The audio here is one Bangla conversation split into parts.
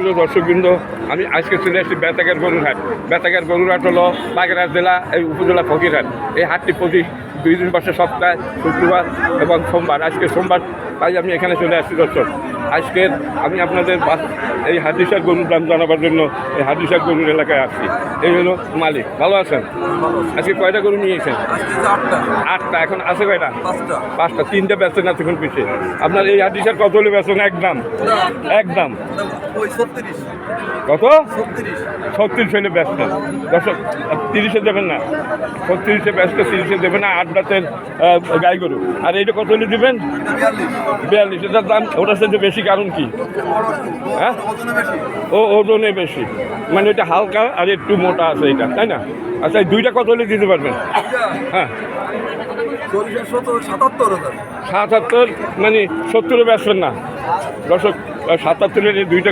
সুপ্রিয় দর্শকবৃন্দ, আমি আজকে চলে আসছি বেতাগের গরুরহাট। বেতাগের গরুরহাট হলো বাগেরহাট জেলা এই উপজেলা ফকিরহাট। এই হাটটি প্রতি 2 দিন বসে, সপ্তাহে শুক্রবার এবং সোমবার। আজকে সোমবার, তাই আমি এখানে চলে আসছি দর্শক। আজকের আমি আপনাদের এই হাদিসার গরুর দাম জানাবার জন্য এই হাদিসার গরুর এলাকায় আসছি। এই হলো মালিক। ভালো আছেন? আজকে কয়টা গরু নিয়েছেন? 8টা। এখন আছে কয়টা? 5টা। 3টে বেচছেন না তখন পিছিয়ে। আপনার এই হাদিসার কত হলে বেচছেন? একদম কত? 36 হলে বেচছেন দর্শক। 30-এ দেবেন না, 36-এ বেচতে, 30-এ দেবেন না। 8 দাঁতের গাই গরু। আর এইটা কত হলে দেবেন? 42। এটার দাম ওটার সাথে বেশি, কারণ কি? হ্যাঁ, ওজনে বেশি, মানে এটা হালকা আর একটু মোটা আছে এটা, তাই না? আচ্ছা, এই দুইটা কত হলে দিতে পারবেন? হ্যাঁ, 77, মানে 70-এ বেচবেন না দর্শক। 77-এর এই দুইটা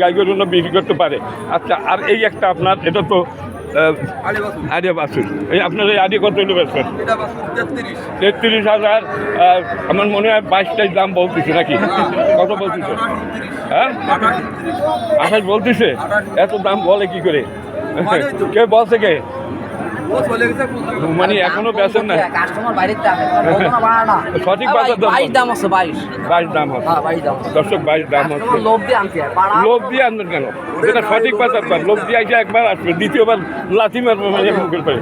গাই গরু বিক্রি করতে পারে। আচ্ছা, আর এই একটা আপনার, এটা তো আরিয়া বাছুর। এই আপনার এই আরিয়া কত হলে বেচবেন? 33,000। আমার মনে হয় 22টাই দাম বলতেছে নাকি? কত বলতেছে? হ্যাঁ, 28 বলতেছে। এত দাম বলে কি করে? কে বলছে? কে মানে এখনো বেচেন না? সঠিক বাজার দাম আছে 22 দাম আছে দর্শক। 22 দাম আছে। লোভ দিয়ে আনবেন কেন? যেটা সঠিক বাজার দাম। লোভ দিয়ে আইসা একবার আসবে, দ্বিতীয়বার লাথি মারবে, মানে মুখের পায়ে।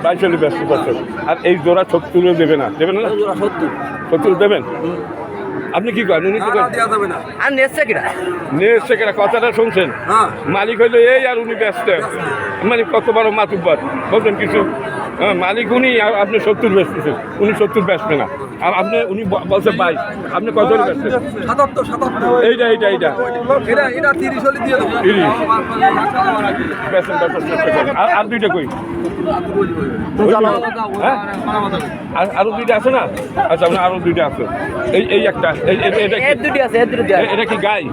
22 হলে ব্যস্ত দর্শক। আর এই জোড়া 70 দেবে না? দেবেন না? 70 দেবেন? আপনি কি করেন? উনি কি করেন? নেসছে কেনা? কথাটা শুনছেন? মালিক হইলো এই, আর উনি ব্যস্ত, মানে কত বড় মাতুব্বর বলছেন কিছু। হ্যাঁ, মালিক উনি, আর আপনি 70 বেচতেছেন। উনি 70 বেচবে না। আর আপনি, উনি বলছে 22, আপনি কত হলে বেচছেন? 77। এইটা 30 বেচেন। আর দুইটা কই? আরো দুইটা আছে না? আচ্ছা, আপনার আরো দুইটা আছে। এই একটা, এটা কি গাই?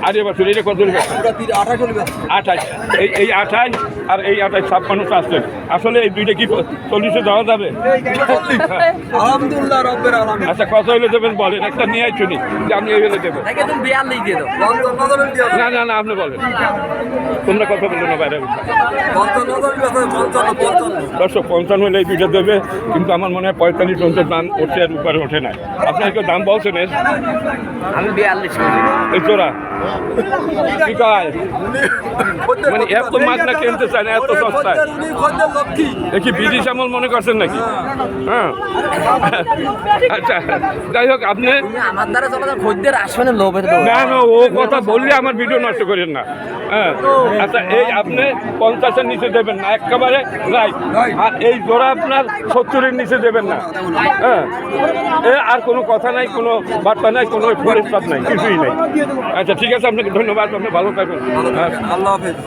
আরিয়া বাছুর। এটা কত? 28। এই 28 আর এই 28, 56 আসছে। আসলে এই দুইটা কি 40-এ দেওয়া যাবে? আচ্ছা, কত হলে দেবেন বলেন? একটা নিয়ে শুনি যে আমি এই হলে দেবো। না, আপনি বলেন। তোমরা কথা বললো না বাইরে। দর্শক, 55 হলে এই দুইটা দেবে, কিন্তু আমার মনে হয় 45-50 দাম ওঠে, আর উপরে ওঠে না। আপনার কেউ দাম বলছেন? আমি 42। এই তোরা কি কয়? মানে এত মাগনা কিনতে চায় না, এত সস্তায়। দেখি ব্রিটিশ আমল মনে করছেন নাকি? হ্যাঁ, আচ্ছা, যাই হোক, আপনি না, ও কথা বললে আমার ভিডিও নষ্ট করেন না। হ্যাঁ, আচ্ছা, এই আপনি 50-এর নিচে দেবেন না একেবারে, রাইট। আর এই জোড়া আপনার 70-এর নিচে দেবেন না। হ্যাঁ, আর কোনো কথা নাই, কোনো বার্তা নাই, কোনো পরিষ্কার নাই, কিছুই নাই। আচ্ছা, ঠিক আছে, আপনাকে ধন্যবাদ। আপনি ভালো থাকবেন। আল্লাহ হাফেজ।